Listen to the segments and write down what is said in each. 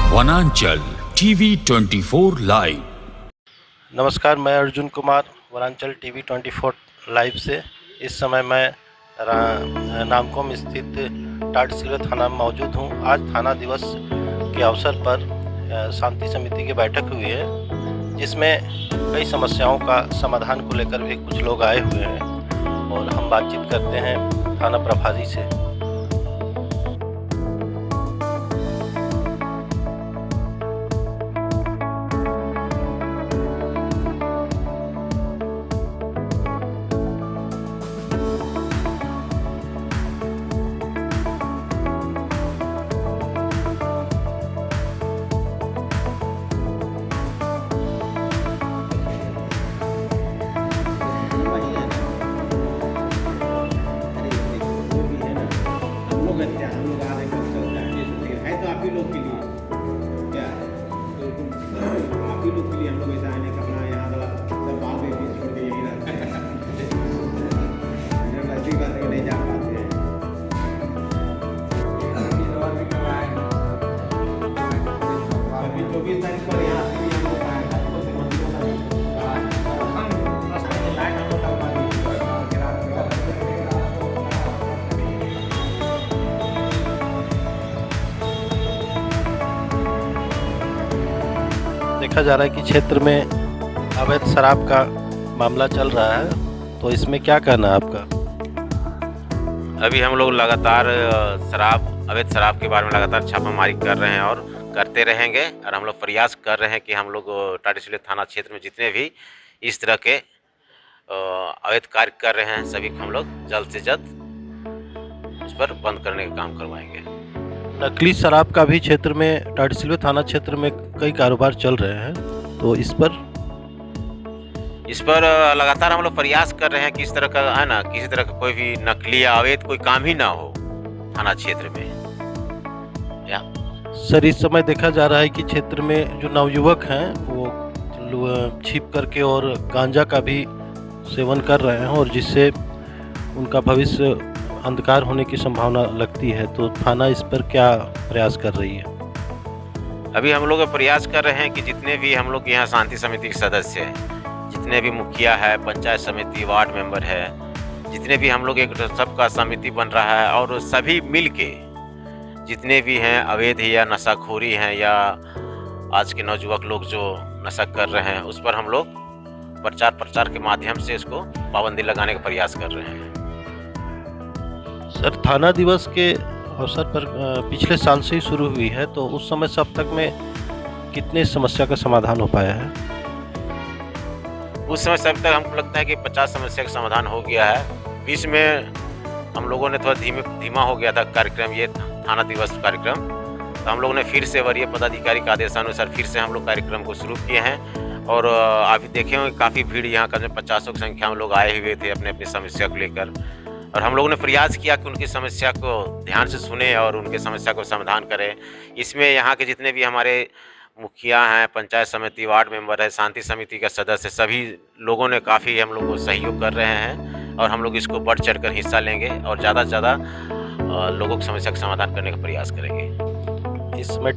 वनांचल TV 24 live. नमस्कार, मैं अर्जुन कुमार वनांचल टीवी 24 लाइव से इस समय मैं नामकोम स्थित टाटीसिलवे थाना में मौजूद हूँ। आज थाना दिवस के अवसर पर शांति समिति की बैठक हुई है, जिसमें कई समस्याओं का समाधान को लेकर भी कुछ लोग आए हुए हैं और हम बातचीत करते हैं थाना प्रभारी से। हम लोग आ रहे हैं तो आप ही लोग के लिए क्या तो आप ही लोग के लिए हम लोग ऐसा आने करना यहाँ सब बात भी छोड़ के यही रहता है। ऐसी बात नहीं जा पाते हैं। अभी 24 तारीख पर यहाँ से भी हम लोग आए देखा जा रहा है कि क्षेत्र में अवैध शराब का मामला चल रहा है, तो इसमें क्या कहना है आपका? अभी हम लोग लगातार अवैध शराब के बारे में लगातार छापामारी कर रहे हैं और करते रहेंगे। और हम लोग प्रयास कर रहे हैं कि हम लोग टाटीसिलवे थाना क्षेत्र में जितने भी इस तरह के अवैध कार्य कर रहे हैं सभी को हम लोग जल्द से जल्द उस पर बंद करने का काम करवाएंगे। नकली शराब का भी क्षेत्र में, टाटीसिलवे थाना क्षेत्र में कई कारोबार चल रहे हैं, तो इस पर लगातार हम लोग प्रयास कर रहे हैं कि इस तरह का है ना, किसी तरह का कोई भी नकली या अवैध कोई काम ही ना हो थाना क्षेत्र में। या सर, इस समय देखा जा रहा है कि क्षेत्र में जो नवयुवक हैं वो छिप करके और गांजा का भी सेवन कर रहे हैं, और जिससे उनका भविष्य अंधकार होने की संभावना लगती है। तो थाना इस पर क्या प्रयास कर रही है? अभी हम लोग प्रयास कर रहे हैं कि जितने भी हम लोग यहाँ शांति समिति के सदस्य हैं, जितने भी मुखिया है, पंचायत समिति, वार्ड मेंबर है, जितने भी हम लोग एक सबका समिति बन रहा है और सभी मिल के जितने भी हैं अवैध या नशाखोरी हैं या आज के नौजुवक लोग जो नशा कर रहे हैं, उस पर हम लोग प्रचार के माध्यम से इसको पाबंदी लगाने का प्रयास कर रहे हैं। सर, थाना दिवस के अवसर पर पिछले साल से ही शुरू हुई है, तो उस समय से अब तक में कितने समस्या का समाधान हो पाया है? उस समय से अब तक हमको लगता है कि 50 समस्या का समाधान हो गया है। बीच में हम लोगों ने थोड़ा धीमा हो गया था कार्यक्रम, ये थाना दिवस कार्यक्रम, तो हम लोगों ने फिर से वरीय पदाधिकारी के आदेशानुसार फिर से हम लोग कार्यक्रम को शुरू किए हैं। और अभी देखे होंगे काफ़ी भीड़ यहाँ का 50 की संख्या में लोग आए हुए थे अपने अपनी समस्या को लेकर, और हम लोगों ने प्रयास किया कि उनकी समस्या को ध्यान से सुने और उनके समस्या को समाधान करें। इसमें यहाँ के जितने भी हमारे मुखिया हैं, पंचायत समिति, वार्ड मेंबर है, शांति समिति का सदस्य, सभी लोगों ने काफ़ी हम लोग को सहयोग कर रहे हैं और हम लोग इसको बढ़ चढ़ कर हिस्सा लेंगे और ज़्यादा से ज़्यादा लोगों की समस्या का समाधान करने का प्रयास करेंगे। इस समय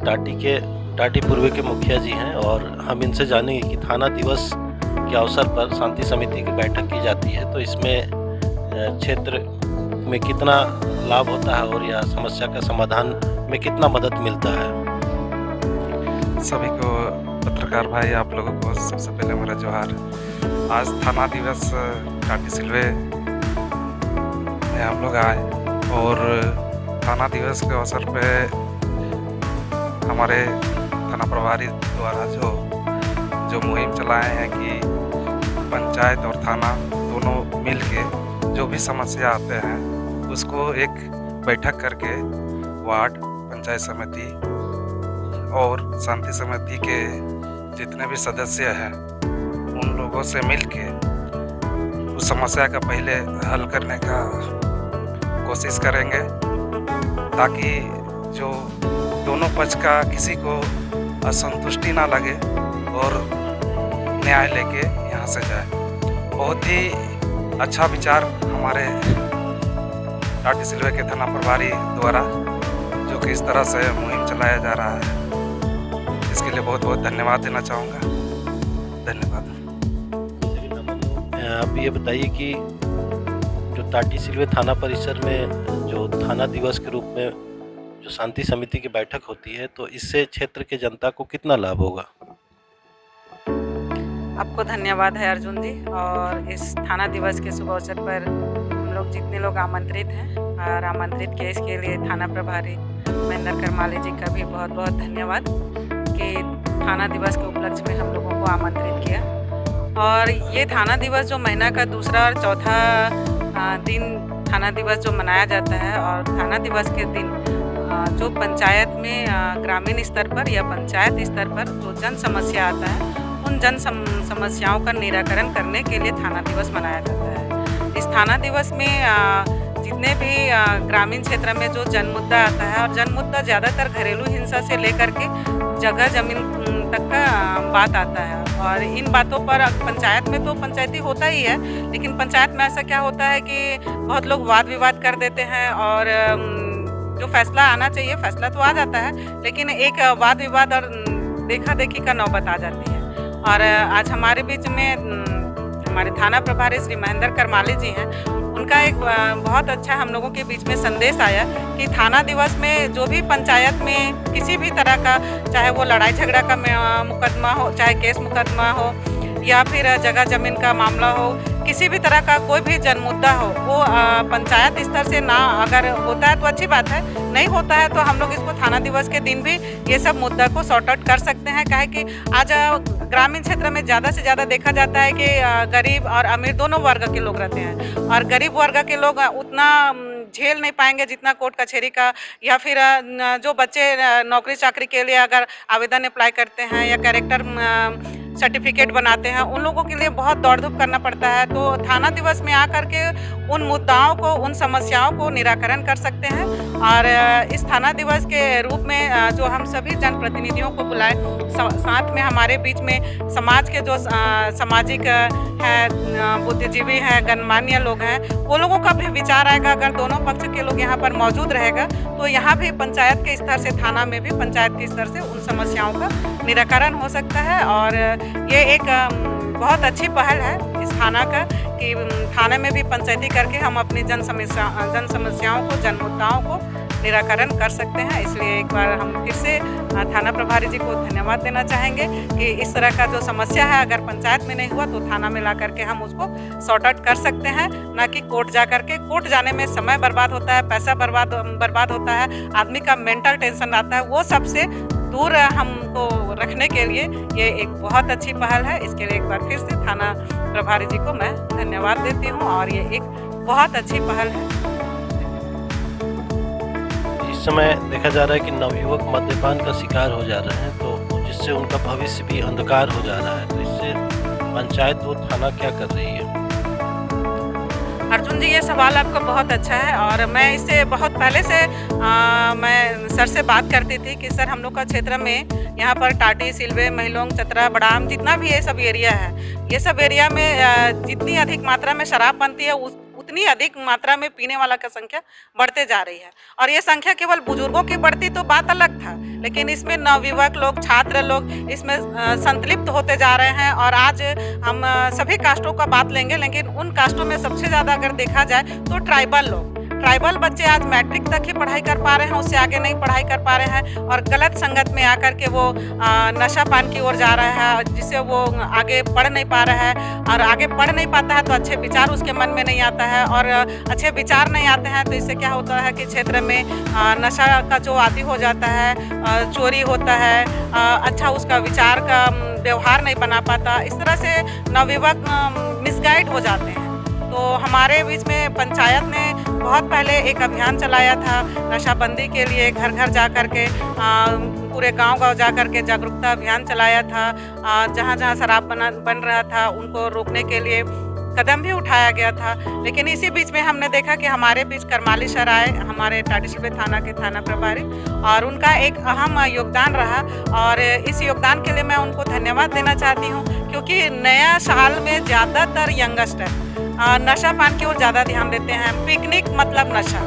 टाटी पूर्व के मुखिया जी हैं और हम इनसे जानेंगे कि थाना दिवस के अवसर पर शांति समिति की बैठक की जाती है, तो इसमें क्षेत्र में कितना लाभ होता है और या समस्या का समाधान में कितना मदद मिलता है? सभी को, पत्रकार भाई, आप लोगों को सबसे पहले मेरा जोहार। आज थाना दिवस टाटीसिलवे में हम लोग आए और थाना दिवस के अवसर पे हमारे थाना प्रभारी द्वारा जो मुहिम चलाए हैं कि पंचायत और थाना दोनों मिल के जो भी समस्या आते हैं उसको एक बैठक करके वार्ड, पंचायत समिति और शांति समिति के जितने भी सदस्य हैं उन लोगों से मिलके उस समस्या का पहले हल करने का कोशिश करेंगे, ताकि जो दोनों पक्ष का किसी को असंतुष्टि ना लगे और न्याय लेके यहाँ से जाए। बहुत ही अच्छा विचार हमारे टाटीसिलवे के थाना प्रभारी द्वारा जो कि इस तरह से मुहिम चलाया जा रहा है, उसके लिए बहुत बहुत धन्यवाद देना चाहूँगा। धन्यवाद। आप ये बताइए कि जो टाटी सिलवे थाना परिसर में जो थाना दिवस के रूप में जो शांति समिति की बैठक होती है, तो इससे क्षेत्र के जनता को कितना लाभ होगा? आपको धन्यवाद है अर्जुन जी। और इस थाना दिवस के शुभ अवसर पर हम लोग जितने लोग आमंत्रित हैं और आमंत्रित किए, इसके लिए थाना प्रभारी महेंद्र करमाली जी का भी बहुत बहुत धन्यवाद कि थाना दिवस के उपलक्ष्य में हम लोगों को आमंत्रित किया। और ये थाना दिवस जो महीना का दूसरा और चौथा दिन थाना दिवस जो मनाया जाता है, और थाना दिवस के दिन जो पंचायत में ग्रामीण स्तर पर या पंचायत स्तर पर जो जन समस्या आता है, उन जन समस्याओं का निराकरण करने के लिए थाना दिवस मनाया जाता है। इस थाना दिवस में जितने भी ग्रामीण क्षेत्र में जो जन मुद्दा आता है, और जन मुद्दा ज़्यादातर घरेलू हिंसा से लेकर के जगह जमीन तक का बात आता है। और इन बातों पर पंचायत में तो पंचायती होता ही है, लेकिन पंचायत में ऐसा क्या होता है कि बहुत लोग वाद विवाद कर देते हैं, और जो फैसला आना चाहिए फैसला तो आ जाता है, लेकिन एक वाद विवाद और देखा देखी का नौबत आ जाती है। और आज हमारे बीच में हमारे थाना प्रभारी श्री महेंद्र करमाली जी हैं। उनका एक बहुत अच्छा हम लोगों के बीच में संदेश आया कि थाना दिवस में जो भी पंचायत में किसी भी तरह का, चाहे वो लड़ाई झगड़ा का मुकदमा हो, चाहे केस मुकदमा हो, या फिर जगह जमीन का मामला हो, किसी भी तरह का कोई भी जन मुद्दा हो, वो पंचायत स्तर से ना अगर होता है तो अच्छी बात है, नहीं होता है तो हम लोग इसको थाना दिवस के दिन भी ये सब मुद्दा को सॉर्ट आउट कर सकते हैं। काहे कि आज ग्रामीण क्षेत्र में ज़्यादा से ज़्यादा देखा जाता है कि गरीब और अमीर दोनों वर्ग के लोग रहते हैं, और गरीब वर्ग के लोग उतना झेल नहीं पाएंगे जितना कोर्ट कचहरी का, या फिर जो बच्चे नौकरी चाकरी के लिए अगर आवेदन अप्लाई करते हैं या कैरेक्टर सर्टिफिकेट बनाते हैं, उन लोगों के लिए बहुत दौड़ धूप करना पड़ता है। तो थाना दिवस में आकर के उन मुद्दाओं को, उन समस्याओं को निराकरण कर सकते हैं। और इस थाना दिवस के रूप में जो हम सभी जनप्रतिनिधियों को बुलाए, साथ में हमारे बीच में समाज के जो सामाजिक हैं, बुद्धिजीवी हैं, गणमान्य लोग हैं, वो लोगों का भी विचार आएगा। अगर दोनों पक्ष के लोग यहाँ पर मौजूद रहेगा तो यहाँ भी पंचायत के स्तर से, थाना में भी पंचायत के स्तर से उन समस्याओं का निराकरण हो सकता है। और ये एक बहुत अच्छी पहल है इस थाना का कि थाने में भी पंचायती करके हम अपनी जन समस्याओं को, जन मुद्दाओं को निराकरण कर सकते हैं। इसलिए एक बार हम फिर से थाना प्रभारी जी को धन्यवाद देना चाहेंगे कि इस तरह का जो समस्या है अगर पंचायत में नहीं हुआ तो थाना में ला करके हम उसको सॉर्ट आउट कर सकते हैं, ना कि कोर्ट जा करके। कोर्ट जाने में समय बर्बाद होता है, पैसा बर्बाद होता है, आदमी का मेंटल टेंशन आता है, वो सबसे दूर हमको रखने के लिए ये एक बहुत अच्छी पहल है। इसके लिए एक बार फिर से थाना प्रभारी जी को मैं धन्यवाद देती हूँ, और ये एक बहुत अच्छी पहल है। इस समय देखा जा रहा है कि नवयुवक मद्यपान का शिकार हो जा रहे हैं, तो जिससे उनका भविष्य भी अंधकार हो जा रहा है, तो इससे पंचायत और थाना क्या कर रही है? अर्जुन जी, ये सवाल आपका बहुत अच्छा है, और मैं इससे बहुत पहले से मैं सर से बात करती थी कि सर हम लोग का क्षेत्र में यहाँ पर टाटी, सिलवे, महिलोंग, चतरा, बड़ाम, जितना भी ये सब एरिया है, ये सब एरिया में जितनी अधिक मात्रा में शराब बनती है उतनी अधिक मात्रा में पीने वाला का संख्या बढ़ते जा रही है। और ये संख्या केवल बुजुर्गों की बढ़ती तो बात अलग था, लेकिन इसमें नवयुवक लोग, छात्र लोग इसमें संतलिप्त होते जा रहे हैं। और आज हम सभी कास्टों का बात लेंगे, लेकिन उन कास्टों में सबसे ज़्यादा अगर देखा जाए तो ट्राइबल बच्चे आज मैट्रिक तक ही पढ़ाई कर पा रहे हैं, उससे आगे नहीं पढ़ाई कर पा रहे हैं, और गलत संगत में आकर के वो नशा पान की ओर जा रहा है, जिससे वो आगे पढ़ नहीं पा रहा है। और आगे पढ़ नहीं पाता है तो अच्छे विचार उसके मन में नहीं आता है, और अच्छे विचार नहीं आते हैं तो इससे क्या होता है कि क्षेत्र में नशा का जो आदी हो जाता है, चोरी होता है, अच्छा उसका विचार का व्यवहार नहीं बना पाता। इस तरह से नवयुवक मिसगाइड हो जाते हैं। तो हमारे बीच में पंचायत ने बहुत पहले एक अभियान चलाया था नशाबंदी के लिए, घर घर जा कर के, पूरे गांव जा कर के जागरूकता अभियान चलाया था। जहां जहां शराब बन रहा था उनको रोकने के लिए कदम भी उठाया गया था। लेकिन इसी बीच में हमने देखा कि हमारे बीच करमाली सर आए, हमारे टाटी सिलवे थाना के थाना प्रभारी, और उनका एक अहम योगदान रहा, और इस योगदान के लिए मैं उनको धन्यवाद देना चाहती हूँ। क्योंकि नया साल में ज़्यादातर यंगस्टर नशा पान की ओर ज़्यादा ध्यान देते हैं। पिकनिक मतलब नशा,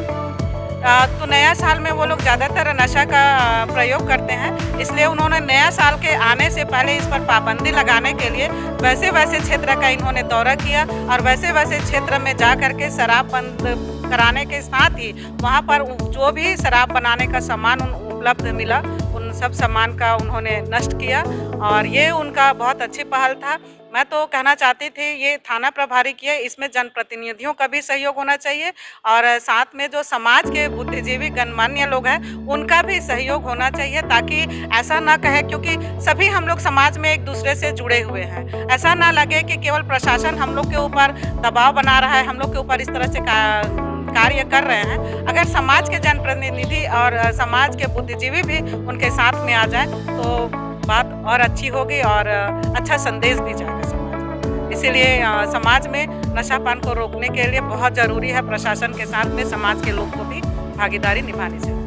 तो नया साल में वो लोग ज़्यादातर नशा का प्रयोग करते हैं, इसलिए उन्होंने नया साल के आने से पहले इस पर पाबंदी लगाने के लिए वैसे वैसे क्षेत्र का इन्होंने दौरा किया और वैसे वैसे क्षेत्र में जा कर के शराब बंद कराने के साथ ही वहाँ पर जो भी शराब बनाने का सामान उपलब्ध मिला उन सब सामान का उन्होंने नष्ट किया और ये उनका बहुत अच्छी पहल था। मैं तो कहना चाहती थी ये थाना प्रभारी की है, इसमें जनप्रतिनिधियों का भी सहयोग होना चाहिए और साथ में जो समाज के बुद्धिजीवी गणमान्य लोग हैं उनका भी सहयोग होना चाहिए, ताकि ऐसा ना कहे, क्योंकि सभी हम लोग समाज में एक दूसरे से जुड़े हुए हैं। ऐसा ना लगे कि केवल प्रशासन हम लोग के ऊपर दबाव बना रहा है, हम लोग के ऊपर इस तरह से कार्य कर रहे हैं। अगर समाज के जनप्रतिनिधि और समाज के बुद्धिजीवी भी उनके साथ में आ जाए तो बात और अच्छी होगी और अच्छा संदेश भी जाएगा समाज में। इसीलिए समाज में नशापान को रोकने के लिए बहुत ज़रूरी है प्रशासन के साथ में समाज के लोग को भी भागीदारी निभानी चाहिए।